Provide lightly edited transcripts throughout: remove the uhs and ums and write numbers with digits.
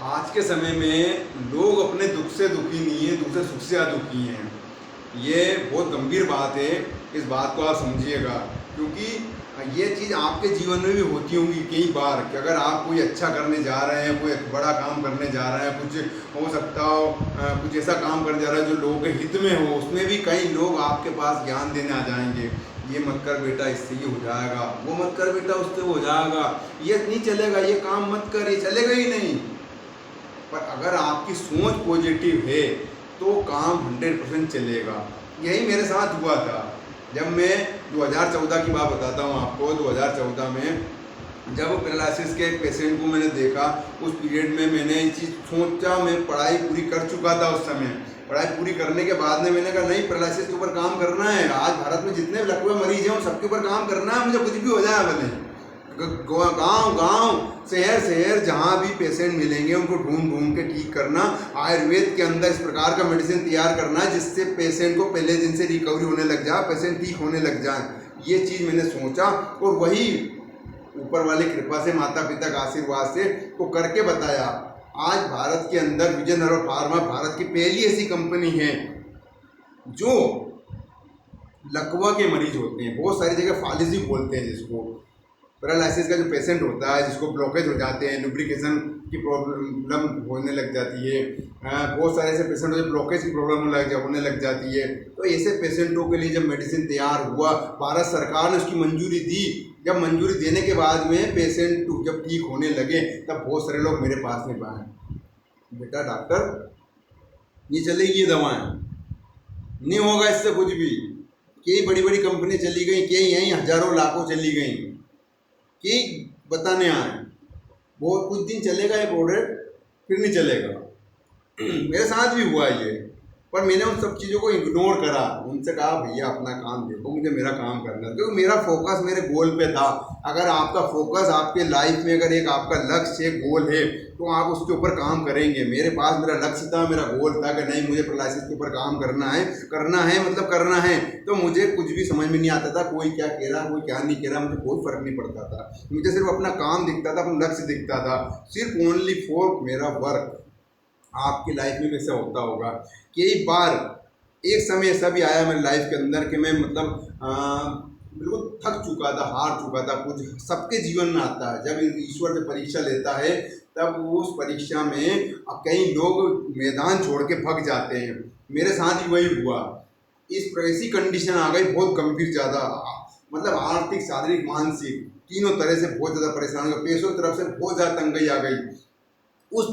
आज के समय में लोग अपने दुख से दुखी नहीं है, दूसरे सुख से दुखी हैं। ये बहुत गंभीर बात है। इस बात को आप समझिएगा, क्योंकि ये चीज़ आपके जीवन में भी होती होंगी कई बार कि अगर आप कोई अच्छा करने जा रहे हैं, कोई बड़ा काम करने जा रहे हैं, कुछ हो सकता हो कुछ ऐसा काम करने जा रहा है जो लोगों के हित में हो, उसमें भी कई लोग आपके पास ज्ञान देने आ जाएंगे। ये मत कर बेटा, इससे ये हो जाएगा, वो मत कर बेटा, उससे हो जाएगा, ये नहीं चलेगा, ये काम मत कर, ये चलेगा ही नहीं। पर अगर आपकी सोच पॉजिटिव है तो काम 100% चलेगा। यही मेरे साथ हुआ था। जब मैं 2014 की बात बताता हूँ आपको, 2014 में जब पैरालिसिस के पेशेंट को मैंने देखा, उस पीरियड में मैंने ये चीज़ सोचा, मैं पढ़ाई पूरी कर चुका था उस समय। पढ़ाई पूरी करने के बाद में मैंने कहा नहीं, पैरालिसिस के ऊपर काम करना है। आज भारत में जितने लकवा मरीज हैं उन सबके ऊपर काम करना है, मुझे कुछ भी हो जाए भले। गांव गांव शहर शहर जहाँ भी पेशेंट मिलेंगे उनको ढूंढ ढूंढ के ठीक करना। आयुर्वेद के अंदर इस प्रकार का मेडिसिन तैयार करना जिससे पेशेंट को पहले दिन से रिकवरी होने लग जाए, पेशेंट ठीक होने लग जाए। ये चीज़ मैंने सोचा और वही ऊपर वाली कृपा से, माता पिता के आशीर्वाद से को करके बताया। आज भारत के अंदर विजय नर्वल फार्मा भारत की पहली ऐसी कंपनी है जो लकवा के मरीज होते हैं, बहुत सारी जगह फालिसी बोलते हैं जिसको, पैरालिसिस का जो पेशेंट होता है जिसको ब्लॉकेज हो जाते हैं, लुब्रिकेशन की प्रॉब्लम होने लग जाती है, बहुत सारे ऐसे पेशेंट जो ब्लॉकेज की प्रॉब्लम होने लग जाती है। तो ऐसे पेशेंटों के लिए जब मेडिसिन तैयार हुआ, भारत सरकार ने उसकी मंजूरी दी। जब मंजूरी देने के बाद में पेशेंट जब ठीक होने लगे तब बहुत सारे लोग मेरे पास में आए, बेटा डॉक्टर ये चलेगी ये दवाएं, नहीं होगा इससे कुछ भी। कई बड़ी बड़ी कंपनी चली गई, कई यहीं हजारों लाखों चली गई, कि बताने आए बहुत कुछ दिन चलेगा ये प्रोडक्ट, फिर नहीं चलेगा। मेरे साथ भी हुआ ये, पर मैंने उन सब चीज़ों को इग्नोर करा। उनसे कहा भैया अपना काम देखो, मुझे मेरा काम करना है, क्योंकि मेरा फोकस मेरे गोल पे था। अगर आपका फोकस आपके लाइफ में, अगर एक आपका लक्ष्य है, गोल है, तो आप उसके ऊपर काम करेंगे। मेरे पास मेरा लक्ष्य था, मेरा गोल था कि नहीं मुझे पैरालिसिस के ऊपर काम करना है, मतलब करना है। तो मुझे कुछ भी समझ में नहीं आता था, कोई क्या कह रहा कोई क्या नहीं कह रहा, मुझे कोई फर्क नहीं पड़ता था। मुझे सिर्फ अपना काम दिखता था, अपना लक्ष्य दिखता था, सिर्फ ओनली फॉर मेरा वर्क। आपकी लाइफ में कैसा होता होगा, कई बार एक समय ऐसा भी आया मेरी लाइफ के अंदर कि मैं बिल्कुल थक चुका था, हार चुका था। कुछ सबके जीवन में आता है, जब ईश्वर से परीक्षा लेता है तब उस परीक्षा में कई लोग मैदान छोड़ के भाग जाते हैं। मेरे साथ ही वही हुआ। ऐसी कंडीशन आ गई बहुत गंभीर, ज़्यादा मतलब आर्थिक, शारीरिक, मानसिक तीनों तरह से बहुत ज़्यादा परेशान हो गया। पैसों की तरफ से बहुत ज़्यादा तंगी आ गई। उस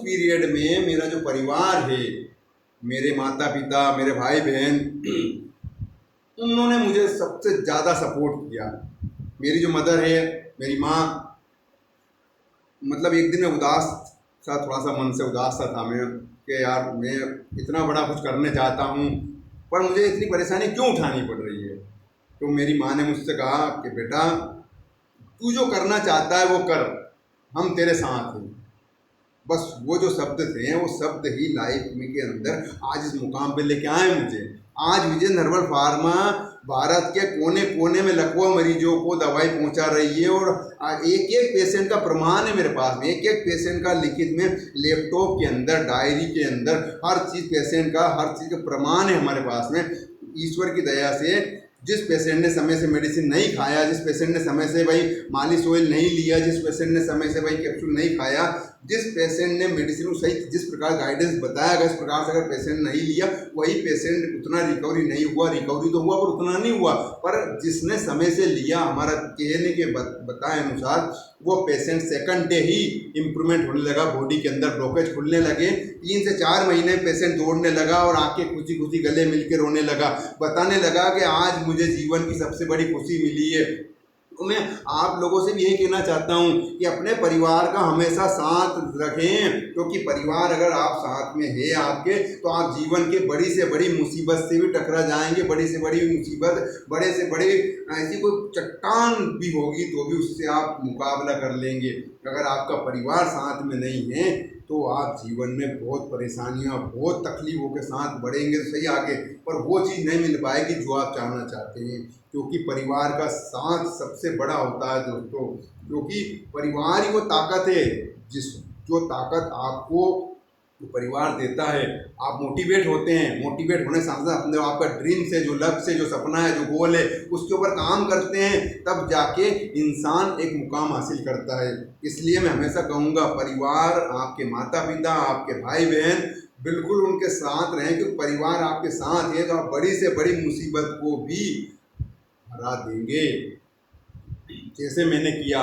पीरियड में मेरा जो परिवार है, मेरे माता पिता, मेरे भाई बहन, उन्होंने मुझे सबसे ज़्यादा सपोर्ट किया। मेरी जो मदर है, मेरी माँ, मतलब एक दिन में उदास सा, थोड़ा सा मन से उदास सा था मैं कि यार मैं इतना बड़ा कुछ करने चाहता हूँ पर मुझे इतनी परेशानी क्यों उठानी पड़ रही है। तो मेरी माँ ने मुझसे कहा कि बेटा तू जो करना चाहता है वो कर, हम तेरे साथ हैं। बस वो जो शब्द थे, वो शब्द ही लाइफ में के अंदर आज इस मुकाम पे लेके आए मुझे। आज विजय नर्वल फार्मा भारत के कोने कोने में लकवा मरीजों को दवाई पहुंचा रही है, और एक एक पेशेंट का प्रमाण है मेरे पास में, एक एक पेशेंट का लिखित में, लैपटॉप के अंदर, डायरी के अंदर, हर चीज़ पेशेंट का, हर चीज़ का प्रमाण है हमारे पास में। ईश्वर की दया से जिस पेशेंट ने समय से मेडिसिन नहीं खाया, जिस पेशेंट ने समय से भाई मालिश ऑयल नहीं लिया, जिस पेशेंट ने समय से भाई कैप्सूल नहीं खाया, जिस पेशेंट ने मेडिसिन को सही जिस प्रकार गाइडेंस बताया गया, इस प्रकार से अगर पेशेंट नहीं लिया, वही पेशेंट उतना रिकवरी नहीं हुआ। रिकवरी तो हुआ पर उतना नहीं हुआ, पर जिसने समय से लिया, हमारा कहने के बताए अनुसार, वो पेशेंट सेकंड डे ही इम्प्रूवमेंट होने लगा, बॉडी के अंदर ब्लॉकेज खुलने लगे। 3 से 4 महीने पेशेंट दौड़ने लगा और आके खुशी खुशी गले मिल के रोने लगा, बताने लगा कि आज मुझे जीवन की सबसे बड़ी खुशी मिली है। तो मैं आप लोगों से भी यही कहना चाहता हूँ कि अपने परिवार का हमेशा साथ रखें, क्योंकि परिवार अगर आप साथ में है आपके, तो आप जीवन के बड़ी से बड़ी मुसीबत से भी टकरा जाएंगे। बड़ी से बड़ी मुसीबत, बड़े से बड़े ऐसी कोई चट्टान भी होगी तो भी उससे आप मुकाबला कर लेंगे। अगर आपका परिवार साथ में नहीं है तो आप जीवन में बहुत परेशानियाँ, बहुत तकलीफों के साथ बढ़ेंगे तो सही आगे, पर वो चीज़ नहीं मिल पाएगी जो आप चाहना चाहते हैं। क्योंकि परिवार का साथ सबसे बड़ा होता है दोस्तों, क्योंकि परिवार ही वो ताकत है जिस जो ताकत आपको जो परिवार देता है। आप मोटिवेट होते हैं, मोटिवेट होने साथ साथ अपने आपका ड्रीम से, जो लक्ष्य से, जो सपना है, जो गोल है, उसके ऊपर काम करते हैं, तब जाके इंसान एक मुकाम हासिल करता है। इसलिए मैं हमेशा कहूँगा परिवार, आपके माता पिता, आपके भाई बहन, बिल्कुल उनके साथ रहें, क्योंकि परिवार आपके साथ है तो आप बड़ी से बड़ी मुसीबत को भी हरा देंगे। जैसे मैंने किया,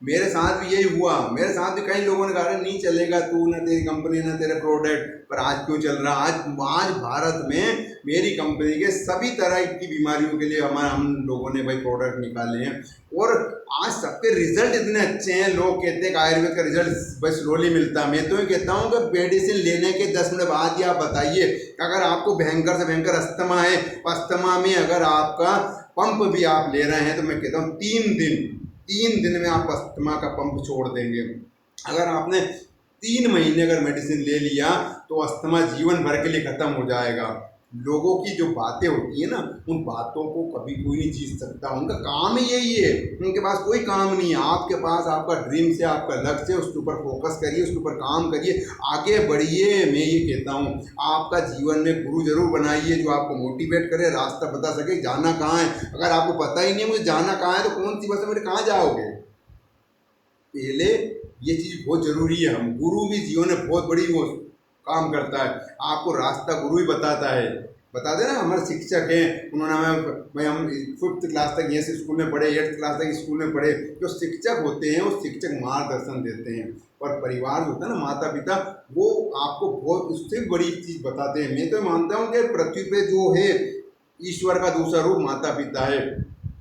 मेरे साथ भी यही हुआ। मेरे साथ भी कई लोगों ने कहा नहीं चलेगा तू, ना तेरी कंपनी, ना तेरे प्रोडक्ट, पर आज क्यों चल रहा। आज भारत में मेरी कंपनी के सभी तरह की बीमारियों के लिए हम लोगों ने भाई प्रोडक्ट निकाले हैं, और आज सबके रिजल्ट इतने अच्छे हैं। लोग कहते हैं कि आयुर्वेद का रिजल्ट बस स्लोली मिलता है। मैं तो ये कहता हूँ कि मेडिसिन लेने के 10 मिनट बाद ही आप बताइए, अगर आपको भयंकर से भयंकर अस्थमा है, अस्थमा में अगर आपका पंप भी आप ले रहे हैं, तो मैं कहता हूँ 3 दिन में आप अस्थमा का पंप छोड़ देंगे। अगर आपने 3 महीने अगर मेडिसिन ले लिया तो अस्थमा जीवन भर के लिए खत्म हो जाएगा। लोगों की जो बातें होती है ना, उन बातों को कभी कोई नहीं जीत सकता। उनका काम ही यही है, उनके पास कोई काम नहीं है। आपके पास आपका ड्रीम से, आपका लक्ष्य है, उसके ऊपर फोकस करिए, उसके ऊपर काम करिए, आगे बढ़िए। मैं ये कहता हूँ आपका जीवन में गुरु जरूर बनाइए जो आपको मोटिवेट करे, रास्ता बता सके जाना कहाँ है। अगर आपको पता ही नहीं मुझे जाना कहाँ है, तो कौन सी बस में कहाँ जाओगे। पहले ये चीज़ बहुत ज़रूरी है। हम गुरु भी जीवन में बहुत बड़ी वो काम करता है, आपको रास्ता गुरु ही बताता है। बता देना, हमारे शिक्षक हैं, उन्होंने हमें हम 5th क्लास तक ये स्कूल में पढ़े, 8th क्लास तक स्कूल में पढ़े। जो शिक्षक होते हैं वो शिक्षक मार्गदर्शन देते हैं, और परिवार जो होता है ना, माता पिता, वो आपको बहुत उससे बड़ी चीज़ बताते हैं। मैं तो मानता हूँ कि पृथ्वी पे जो है ईश्वर का दूसरा रूप माता पिता है।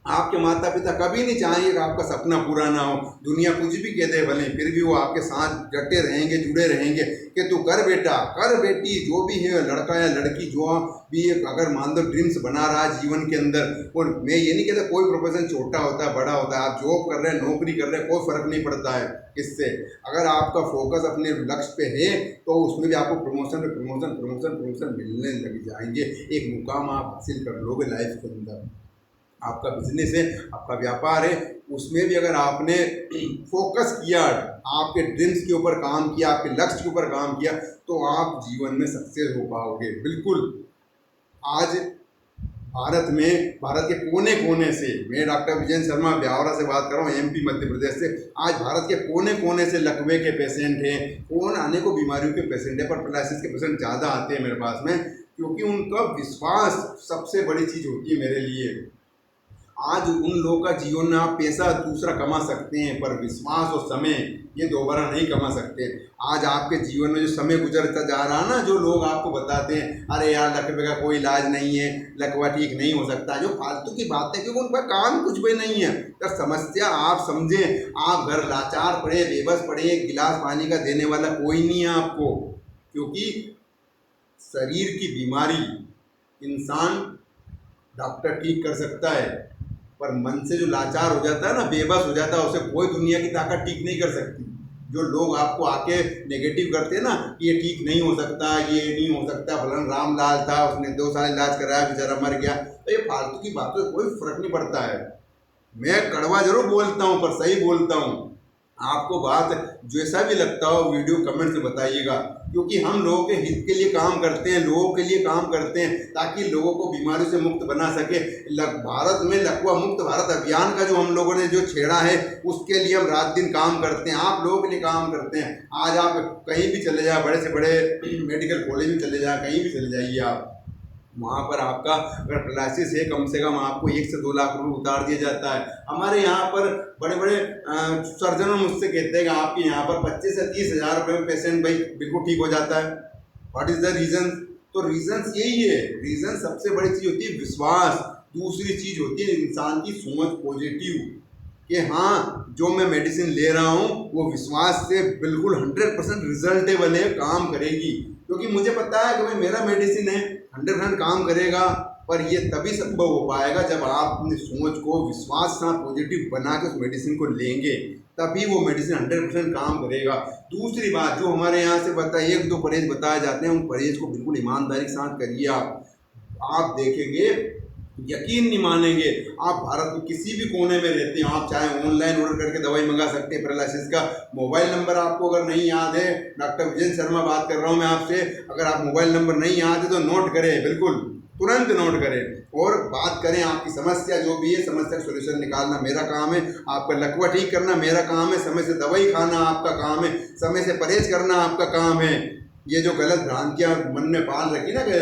आपके माता पिता कभी नहीं चाहेंगे कि आपका सपना पूरा ना हो। दुनिया कुछ भी कह दे भले, फिर भी वो आपके साथ डटे रहेंगे, जुड़े रहेंगे कि तू कर बेटा, कर बेटी, जो भी है, लड़का या लड़की जो भी एक अगर मान लो ड्रीम्स बना रहा है जीवन के अंदर। और मैं ये नहीं कहता कोई प्रोफेशन छोटा होता है बड़ा होता है, आप जॉब कर रहे हैं, नौकरी कर रहे हैं, कोई फर्क नहीं पड़ता है इससे। अगर आपका फोकस अपने लक्ष्य पे है तो उसमें भी आपको प्रमोशन पे प्रमोशन प्रमोशन प्रमोशन मिलने लग जाएंगे। एक मुकाम आप हासिल कर लोगे लाइफ के अंदर। आपका बिजनेस है, आपका व्यापार है, उसमें भी अगर आपने फोकस किया, आपके ड्रीम्स के ऊपर काम किया, आपके लक्ष्य के ऊपर काम किया, तो आप जीवन में सक्सेस हो पाओगे। बिल्कुल। आज भारत में, भारत के कोने कोने से, मैं डॉक्टर विजय शर्मा ब्यावरा से बात कर रहा हूँ, MP मध्य प्रदेश से। आज भारत के कोने कोने से लकवे के पेशेंट हैं, कौन आने को बीमारियों के पेशेंट है, पर पैरालिसिस के पेशेंट ज़्यादा आते हैं मेरे पास में, क्योंकि उनका विश्वास सबसे बड़ी चीज़ होती है मेरे लिए। आज उन लोगों का जीवन में आप पैसा दूसरा कमा सकते हैं, पर विश्वास और समय ये दोबारा नहीं कमा सकते। आज आपके जीवन में जो समय गुजरता जा रहा है ना, जो लोग आपको बताते हैं अरे यार लकवे का कोई इलाज नहीं है, लकवा ठीक नहीं हो सकता, जो फालतू की बातें, क्योंकि उनका काम कुछ भी नहीं है। तो समस्या आप समझें, आप घर लाचार पड़े, बेबस पड़े, एक गिलास पानी का देने वाला कोई नहीं है आपको। क्योंकि शरीर की बीमारी इंसान डॉक्टर ठीक कर सकता है, पर मन से जो लाचार हो जाता है ना, बेबस हो जाता है, उसे कोई दुनिया की ताकत ठीक नहीं कर सकती। जो लोग आपको आके नेगेटिव करते हैं ना, ये ठीक नहीं हो सकता, ये नहीं हो सकता, फलन रामलाल था, उसने 2 साल इलाज कराया, बेचारा मर गया, तो ये फालतू की बातों से कोई फर्क नहीं पड़ता है। मैं कड़वा जरूर बोलता हूँ पर सही बोलता हूँ। आपको बात जैसा भी लगता हो वीडियो कमेंट से बताइएगा, क्योंकि हम लोगों के हित के लिए काम करते हैं, लोगों के लिए काम करते हैं, ताकि लोगों को बीमारियों से मुक्त बना सके। भारत में लकवा मुक्त भारत अभियान का जो हम लोगों ने जो छेड़ा है, उसके लिए हम रात दिन काम करते हैं, आप लोगों के लिए काम करते हैं। आज आप कहीं भी चले जाए, बड़े से बड़े मेडिकल कॉलेज में चले जाए, कहीं भी चले जाइए आप, वहाँ पर आपका अगर पैरालिसिस है, कम से कम आपको 1 से 2 लाख रुपये उतार दिया जाता है। हमारे यहाँ पर बड़े बड़े सर्जनों मुझसे कहते हैं कि आपके यहाँ पर 25 से 30 हज़ार रुपये में पेशेंट भाई बिल्कुल ठीक हो जाता है। What is the reason? तो रीज़न्स यही है। रीज़न सबसे बड़ी चीज़ होती है विश्वास, दूसरी चीज़ होती है इंसान की सोच पॉजिटिव, कि हाँ जो मैं मेडिसिन ले रहा हूँ वो विश्वास से बिल्कुल 100% रिजल्टेबल है, काम करेगी। क्योंकि मुझे पता है कि भाई मेरा मेडिसिन है, 100% काम करेगा। पर ये तभी संभव हो पाएगा जब आप अपनी सोच को विश्वास से पॉजिटिव बना के उस मेडिसिन को लेंगे, तभी वो मेडिसिन 100% काम करेगा। दूसरी बात जो हमारे यहाँ से बताए, 1-2 परहेज बताए जाते हैं, उन परहेज को बिल्कुल ईमानदारी के साथ करिए। आप देखेंगे यकीन नहीं मानेंगे। आप भारत में किसी भी कोने में रहते हो, आप चाहे ऑनलाइन ऑर्डर करके दवाई मंगा सकते हैं पैरालिसिस का। मोबाइल नंबर आपको अगर नहीं याद है, डॉक्टर विजय शर्मा बात कर रहा हूँ मैं आपसे, अगर आप मोबाइल नंबर नहीं याद है तो नोट करें, बिल्कुल तुरंत नोट करें और बात करें। आपकी समस्या जो भी है, समस्या का सोल्यूशन निकालना मेरा काम है, आपका लकवा ठीक करना मेरा काम है, समय से दवाई खाना आपका काम है, समय से परहेज करना आपका काम है। ये जो गलत भ्रांतियां मन में पाल रखी ना कि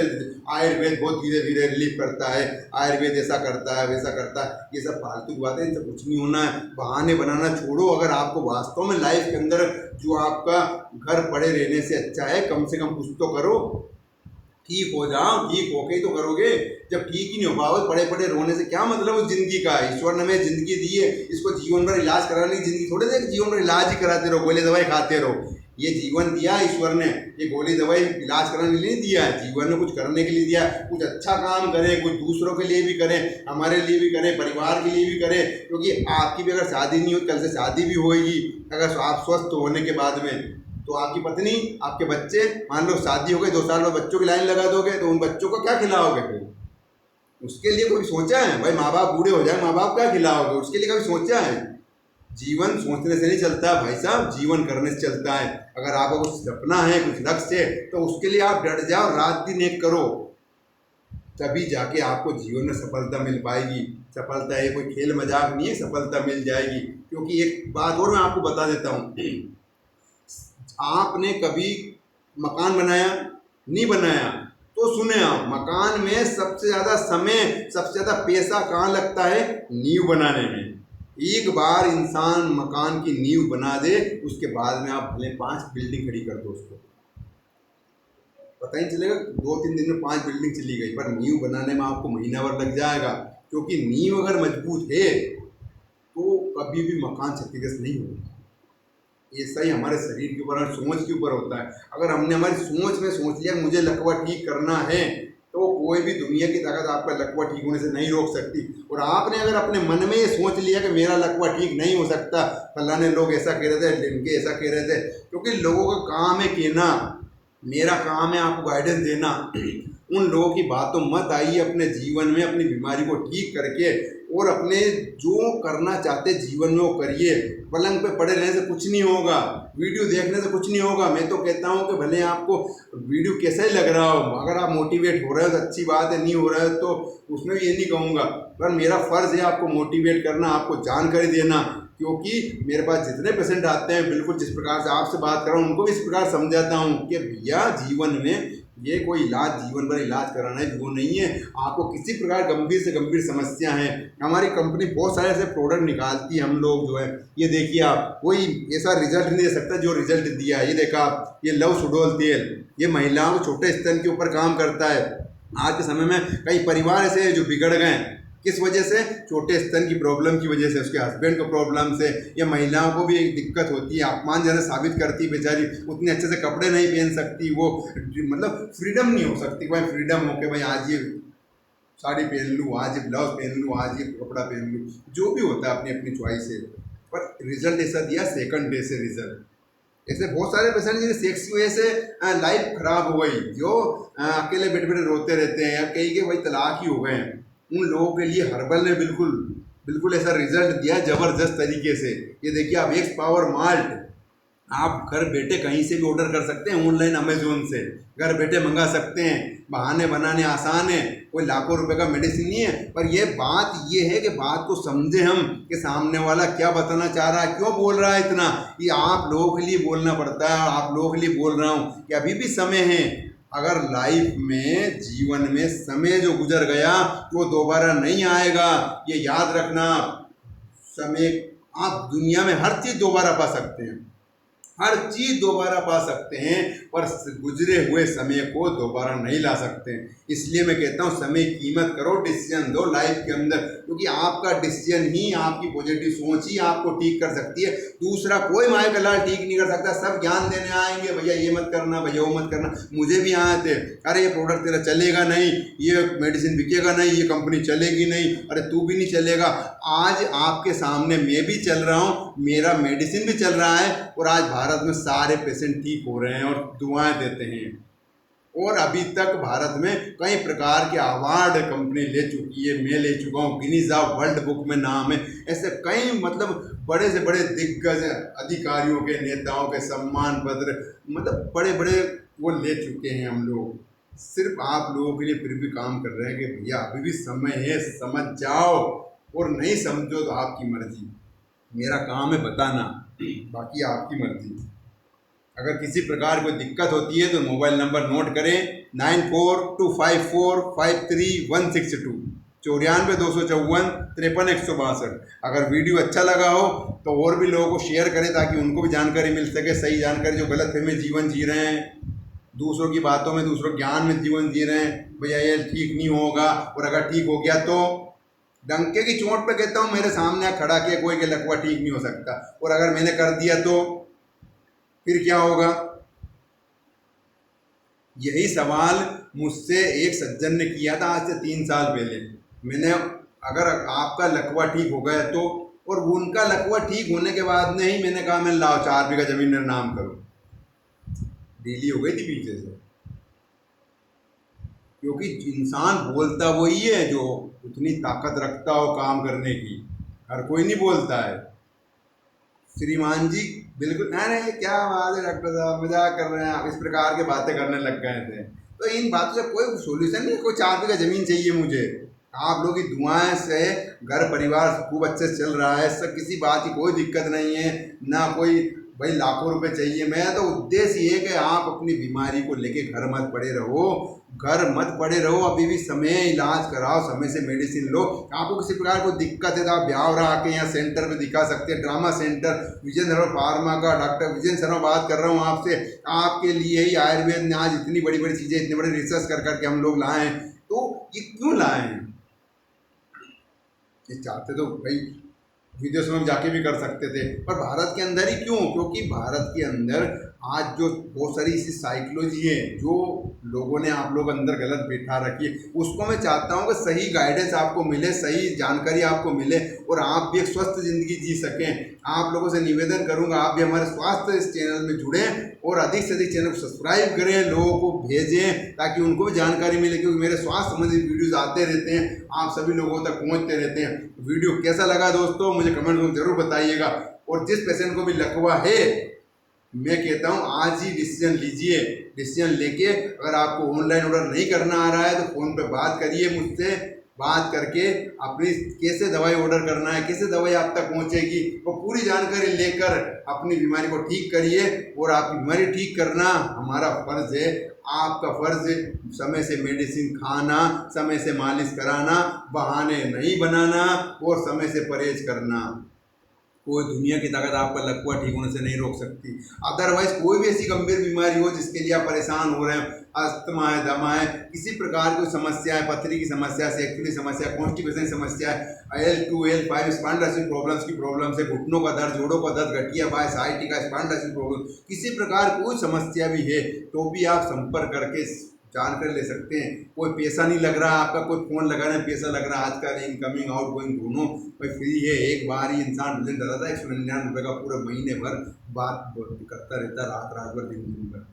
आयुर्वेद बहुत धीरे धीरे रिलीफ करता है, आयुर्वेद ऐसा करता है वैसा करता है, ये सब फालतू बातें, इनसे कुछ नहीं होना है। बहाने बनाना छोड़ो। अगर आपको वास्तव में लाइफ के अंदर जो आपका घर पड़े रहने से अच्छा है, कम से कम कुछ तो करो, ठीक हो जाओ। ठीक होके ही तो करोगे। जब ठीक ही नहीं हो पाओगे, पड़े पड़े रोने से क्या मतलब उस जिंदगी का। ईश्वर ने हमें जिंदगी दी है, इसको जीवन भर इलाज कराने की जिंदगी थोड़े देर जीवन भर इलाज ही कराते रहो, गोली दवाई खाते रहो। ये जीवन दिया ईश्वर ने, ये गोली दवाई इलाज कराने के लिए नहीं दिया है, जीवन में कुछ करने के लिए दिया। कुछ अच्छा काम करें, कुछ दूसरों के लिए भी करें, हमारे लिए भी करें, परिवार के लिए भी करें। क्योंकि आपकी भी अगर शादी नहीं हुई, कल से शादी भी होएगी। अगर आप स्वस्थ होने के बाद में, तो आपकी पत्नी, आपके बच्चे, मान लो शादी हो गई, 2 साल बाद बच्चों की लाइन लगा दोगे, तो उन बच्चों को क्या खिलाओगे फिर? उसके लिए कोई सोचा है? भाई माँ बाप बूढ़े हो जाए, माँ बाप क्या खिलाओगे? उसके लिए कभी सोचा है? जीवन सोचने से नहीं चलता भाई साहब, जीवन करने से चलता है। अगर आपको कुछ सपना है, कुछ लक्ष्य है, तो उसके लिए आप डट जाओ, रात दिन एक करो, तभी जाके आपको जीवन में सफलता मिल पाएगी। सफलता ये कोई खेल मजाक नहीं है, सफलता मिल जाएगी। क्योंकि एक बात और मैं आपको बता देता हूँ, आपने कभी मकान बनाया? नहीं बनाया। तो सुने आप, मकान में सबसे ज़्यादा समय, सबसे ज़्यादा पैसा कहाँ लगता है? नींव बनाने में। एक बार इंसान मकान की नींव बना दे, उसके बाद में आप भले 5 बिल्डिंग खड़ी कर दो, उसको पता ही चलेगा। 2-3 दिन में 5 बिल्डिंग चली गई, पर नींव बनाने में आपको महीना भर लग जाएगा। क्योंकि नींव अगर मजबूत है तो कभी भी मकान क्षतिग्रस्त नहीं होगा। ऐसा ही हमारे शरीर के ऊपर, सोच के ऊपर होता है। अगर हमने हमारी सोच में सोच लिया मुझे लकवा ठीक करना है, तो कोई भी दुनिया की ताकत आपका लकवा ठीक होने से नहीं रोक सकती। और आपने अगर अपने मन में ये सोच लिया कि मेरा लकवा ठीक नहीं हो सकता, फलाने लोग ऐसा कह रहे थे, लिमके ऐसा कह रहे थे, क्योंकि लोगों का काम है कहना, मेरा काम है आपको गाइडेंस देना। उन लोगों की बातों मत आइए, अपने जीवन में अपनी बीमारी को ठीक करके और अपने जो करना चाहते जीवन में वो करिए। पलंग पे पड़े रहने से कुछ नहीं होगा, वीडियो देखने से कुछ नहीं होगा। मैं तो कहता हूँ कि भले आपको वीडियो कैसा ही लग रहा हो, अगर आप मोटिवेट हो रहे हो तो अच्छी बात है, नहीं हो रहा है तो उसमें ये नहीं कहूँगा, पर मेरा फ़र्ज़ है आपको मोटिवेट करना, आपको जानकारी देना। क्योंकि मेरे पास जितने पेशेंट आते हैं, बिल्कुल जिस प्रकार से आपसे बात कर रहा हूँ, उनको भी इस प्रकार समझाता हूँ कि भैया जीवन में ये कोई इलाज, जीवन भर इलाज कराना है वो नहीं है। आपको किसी प्रकार गंभीर से गंभीर समस्या है, हमारी कंपनी बहुत सारे ऐसे प्रोडक्ट निकालती है। हम लोग जो है, ये देखिए आप, कोई ऐसा रिजल्ट नहीं दे सकता जो रिजल्ट दिया है। ये देखा आप, ये लव सुडोल तेल, ये महिलाओं को छोटे स्तन के ऊपर काम करता है। आज के समय में कई परिवार ऐसे जो बिगड़ गए, किस वजह से? छोटे स्तन की प्रॉब्लम की वजह से, उसके हस्बैंड को प्रॉब्लम से, या महिलाओं को भी एक दिक्कत होती है, अपमानजनक साबित करती बेचारी, उतने अच्छे से कपड़े नहीं पहन सकती, वो मतलब फ्रीडम नहीं हो सकती। भाई फ्रीडम हो के भाई आज ये साड़ी पहन लूँ, आज ये ब्लाउज पहन लूँ, आज ये कपड़ा पहन लूँ, जो भी होता है अपनी अपनी चॉइस है। पर रिजल्ट ऐसा दिया सेकंड डे से रिजल्ट। ऐसे बहुत सारे पेशेंट जिन्हें सेक्स की वजह से लाइफ खराब हो गई, जो अकेले बैठे बैठे रोते रहते हैं, या कई के भाई तलाक ही हो गए हैं, उन लोगों के लिए हर्बल ने बिल्कुल ऐसा रिजल्ट दिया ज़बरदस्त तरीके से। ये देखिए आप, एक्स पावर माल्ट, आप घर बैठे कहीं से भी ऑर्डर कर सकते हैं, ऑनलाइन अमेजोन से घर बैठे मंगा सकते हैं। बहाने बनाने आसान है, कोई लाखों रुपए का मेडिसिन नहीं है। पर ये बात ये है कि बात को समझे हम, कि सामने वाला क्या बताना चाह रहा है, क्यों बोल रहा है इतना। ये आप लोगों के लिए बोलना पड़ता है, और आप लोगों के लिए बोल रहा हूँ कि अभी भी समय है। अगर लाइफ में, जीवन में समय जो गुजर गया वो दोबारा नहीं आएगा, ये याद रखना। समय, आप दुनिया में हर चीज़ दोबारा पा सकते हैं, हर चीज़ दोबारा पा सकते हैं, पर गुजरे हुए समय को दोबारा नहीं ला सकते। इसलिए मैं कहता हूँ समय की कीमत करो, डिसीजन दो लाइफ के अंदर, क्योंकि आपका डिसीजन ही, आपकी पॉजिटिव सोच ही आपको ठीक कर सकती है। दूसरा कोई माया का लाल ठीक नहीं कर सकता। सब ज्ञान देने आएंगे, भैया ये मत करना, भैया वो मत करना। मुझे भी आए थे, अरे ये प्रोडक्ट तेरा चलेगा नहीं, ये मेडिसिन बिकेगा नहीं, ये कंपनी चलेगी नहीं, अरे तू भी नहीं चलेगा। आज आपके सामने मैं भी चल रहा हूँ, मेरा मेडिसिन भी चल रहा है, और आज भारत में सारे पेशेंट ठीक हो रहे हैं और दुआएं देते हैं। और अभी तक भारत में कई प्रकार के अवार्ड कंपनी ले चुकी है, मैं ले चुका हूँ, गिनीज ऑफ वर्ल्ड बुक में नाम है। ऐसे कई मतलब बड़े से बड़े दिग्गज अधिकारियों के, नेताओं के सम्मान पत्र मतलब बड़े बड़े वो ले चुके हैं हम लोग। सिर्फ आप लोगों के लिए फिर भी काम कर रहे हैं कि भैया अभी भी समय है, समझ जाओ, और नहीं समझो तो आपकी मर्जी। मेरा काम है बताना, बाकी आपकी मर्जी। अगर किसी प्रकार कोई दिक्कत होती है तो मोबाइल नंबर नोट करें 9425453162, 94-254-53-162। अगर वीडियो अच्छा लगा हो तो और भी लोगों को शेयर करें ताकि उनको भी जानकारी मिल सके, सही जानकारी। जो गलत फहमी जीवन जी रहे हैं, दूसरों की बातों में, दूसरों ज्ञान में जीवन जी रहे हैं, भैया ये ठीक नहीं होगा, और अगर ठीक हो गया तो डंके की चोट पे कहता हूँ, मेरे सामने खड़ा किया कोई के लकवा ठीक नहीं हो सकता, और अगर मैंने कर दिया तो फिर क्या होगा। यही सवाल मुझसे एक सज्जन ने किया था आज से 3 साल पहले। मैंने अगर आपका लकवा ठीक हो गया तो, और उनका लकवा ठीक होने के बाद में ही मैंने कहा मैं लाओ 4 बीघा जमीन मेरा नाम करो, डीली हो गई थी पीछे से। क्योंकि इंसान बोलता वही है जो उतनी ताकत रखता हो काम करने की, हर कोई नहीं बोलता है। श्रीमान जी बिल्कुल, अरे क्या बात है डॉक्टर साहब, मजाक कर रहे हैं आप, इस प्रकार के बातें करने लग गए थे। तो इन बातों से कोई सोल्यूशन नहीं, कोई 4 बीघा जमीन चाहिए मुझे। आप लोगों की दुआएं से घर परिवार खूब अच्छे से चल रहा है, सब किसी बात की कोई दिक्कत नहीं है, ना कोई भाई लाखों रुपए चाहिए। मैं तो उद्देश्य ये है कि आप अपनी बीमारी को लेके घर मत पड़े रहो, घर मत पड़े रहो, अभी भी समय, इलाज कराओ, समय से मेडिसिन लो। आपको किसी प्रकार को दिक्कत है तो आप ब्यावरा आके यहाँ सेंटर पे दिखा सकते हैं, drama centre Vijay Sharma pharma का। डॉक्टर विजय शर्मा बात कर रहा हूँ आपसे, आपके लिए ही आयुर्वेद ने आज इतनी बड़ी बड़ी चीज़ें, इतनी बड़ी रिसर्च कर करके हम लोग लाए हैं। तो ये क्यों लाए हैं? ये चाहते तो भाई विदेशों में जाके भी कर सकते थे, पर भारत के अंदर ही क्यों? क्योंकि भारत के अंदर आज जो बहुत सारी ऐसी साइकोलॉजी है जो लोगों ने आप लोग अंदर गलत बैठा रखी है, उसको मैं चाहता हूँ कि सही गाइडेंस आपको मिले, सही जानकारी आपको मिले, और आप भी एक स्वस्थ ज़िंदगी जी सकें। आप लोगों से निवेदन करूँगा आप भी हमारे स्वास्थ्य इस चैनल में जुड़ें और अधिक से अधिक चैनल को सब्सक्राइब करें, लोगों को भेजें ताकि उनको भी जानकारी मिले, क्योंकि मेरे स्वास्थ्य संबंधित वीडियोज़ आते रहते हैं, आप सभी लोगों तक पहुँचते रहते हैं। वीडियो कैसा लगा दोस्तों मुझे कमेंट में ज़रूर बताइएगा। और जिस पेशेंट को भी लकवा है, मैं कहता हूँ आज ही डिसीजन लीजिए। डिसीजन लेके अगर आपको ऑनलाइन ऑर्डर नहीं करना आ रहा है तो फ़ोन पे बात करिए मुझसे, बात करके अपनी कैसे दवाई ऑर्डर करना है, कैसे दवाई आप तक पहुँचेगी, वो पूरी जानकारी लेकर अपनी बीमारी को ठीक करिए। और आपकी बीमारी ठीक करना हमारा फ़र्ज़ है, आपका फ़र्ज़ है समय से मेडिसिन खाना, समय से मालिश कराना, बहाने नहीं बनाना और समय से परहेज करना। कोई दुनिया की ताकत आपका लकवा ठीक होने से नहीं रोक सकती। अदरवाइज कोई भी ऐसी गंभीर बीमारी हो जिसके लिए आप परेशान हो रहे हैं, अस्थमा है, दमा है, किसी प्रकार की समस्या है, पथरी की समस्या, सेक्स की समस्या, कॉन्स्टिपेशन की समस्या है, L2 L5 स्पॉन्डिलोसिस प्रॉब्लम्स की प्रॉब्लम से, घुटनों का दर्द, जोड़ों का दर्द, गठिया बायस, साइटिका स्पॉन्डिलोसिस प्रॉब्लम, किसी प्रकार कोई समस्या भी है तो भी आप संपर्क करके जानकारी ले सकते हैं। कोई पैसा नहीं लग रहा आपका, कोई फ़ोन लगाने में पैसा लग रहा है, आजकल इनकमिंग आउट गोइंग दोनों कोई फ्री है। एक बार ही इंसान बिलियन डरा था 199 का पूरा महीने भर बात करता रहता, रात रात भर दिन दिन भर।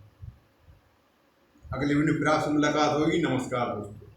अगले वीडियो फिर आपसे मुलाकात होगी। नमस्कार दोस्तों।